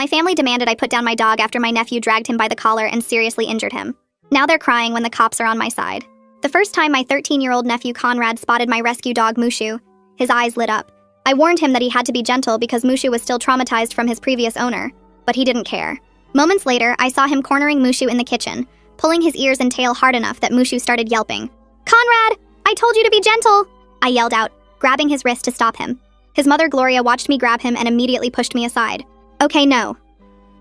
My family demanded I put down my dog after my nephew dragged him by the collar and seriously injured him. Now they're crying when the cops are on my side. The first time my 13-year-old nephew Conrad spotted my rescue dog Mushu, his eyes lit up. I warned him that he had to be gentle because Mushu was still traumatized from his previous owner, but he didn't care. Moments later, I saw him cornering Mushu in the kitchen, pulling his ears and tail hard enough that Mushu started yelping. "Conrad, I told you to be gentle!" I yelled out, grabbing his wrist to stop him. His mother Gloria watched me grab him and immediately pushed me aside. "Okay, no.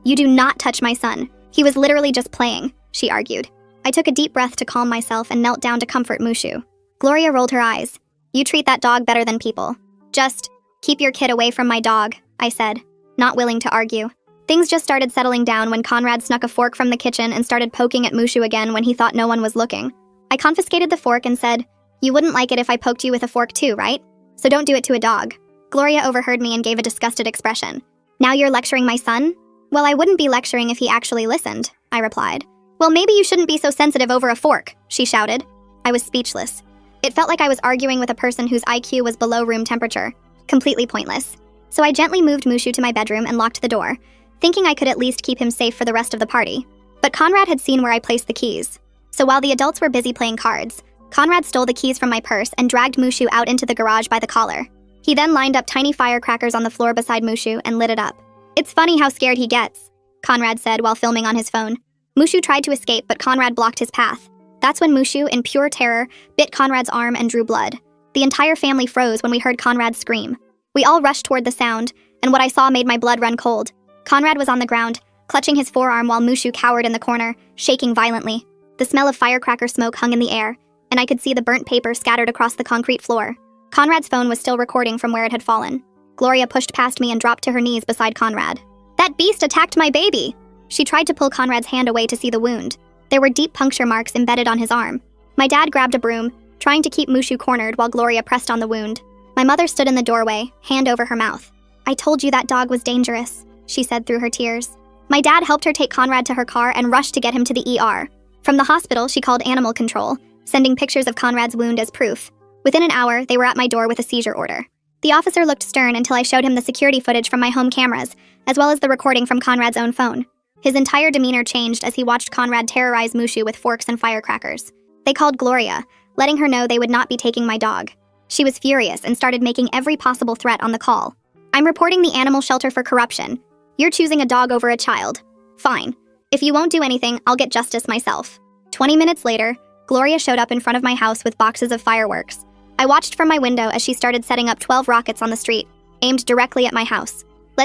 You do not touch my son. He was literally just playing," she argued. I took a deep breath to calm myself and knelt down to comfort Mushu. Gloria rolled her eyes. "You treat that dog better than people. Just keep your kid away from my dog," I said, not willing to argue. Things just started settling down when Conrad snuck a fork from the kitchen and started poking at Mushu again when he thought no one was looking. I confiscated the fork and said, "You wouldn't like it if I poked you with a fork too, right? So don't do it to a dog." Gloria overheard me and gave a disgusted expression. "Now you're lecturing my son?" "Well, I wouldn't be lecturing if he actually listened," I replied. "Well, maybe you shouldn't be so sensitive over a fork," she shouted. I was speechless. It felt like I was arguing with a person whose IQ was below room temperature. Completely pointless. So I gently moved Mushu to my bedroom and locked the door, thinking I could at least keep him safe for the rest of the party. But Conrad had seen where I placed the keys. So while the adults were busy playing cards, Conrad stole the keys from my purse and dragged Mushu out into the garage by the collar. He then lined up tiny firecrackers on the floor beside Mushu and lit it up. "It's funny how scared he gets," Conrad said while filming on his phone. Mushu tried to escape, but Conrad blocked his path. That's when Mushu, in pure terror, bit Conrad's arm and drew blood. The entire family froze when we heard Conrad scream. We all rushed toward the sound, and what I saw made my blood run cold. Conrad was on the ground, clutching his forearm while Mushu cowered in the corner, shaking violently. The smell of firecracker smoke hung in the air, and I could see the burnt paper scattered across the concrete floor. Conrad's phone was still recording from where it had fallen. Gloria pushed past me and dropped to her knees beside Conrad. "That beast attacked my baby!" She tried to pull Conrad's hand away to see the wound. There were deep puncture marks embedded on his arm. My dad grabbed a broom, trying to keep Mushu cornered while Gloria pressed on the wound. My mother stood in the doorway, hand over her mouth. "I told you that dog was dangerous," she said through her tears. My dad helped her take Conrad to her car and rushed to get him to the ER. From the hospital, she called animal control, sending pictures of Conrad's wound as proof. Within an hour, they were at my door with a seizure order. The officer looked stern until I showed him the security footage from my home cameras, as well as the recording from Conrad's own phone. His entire demeanor changed as he watched Conrad terrorize Mushu with forks and firecrackers. They called Gloria, letting her know they would not be taking my dog. She was furious and started making every possible threat on the call. "I'm reporting the animal shelter for corruption. You're choosing a dog over a child. Fine. If you won't do anything, I'll get justice myself." 20 minutes later, Gloria showed up in front of my house with boxes of fireworks. I watched from my window as she started setting up 12 rockets on the street, aimed directly at my house.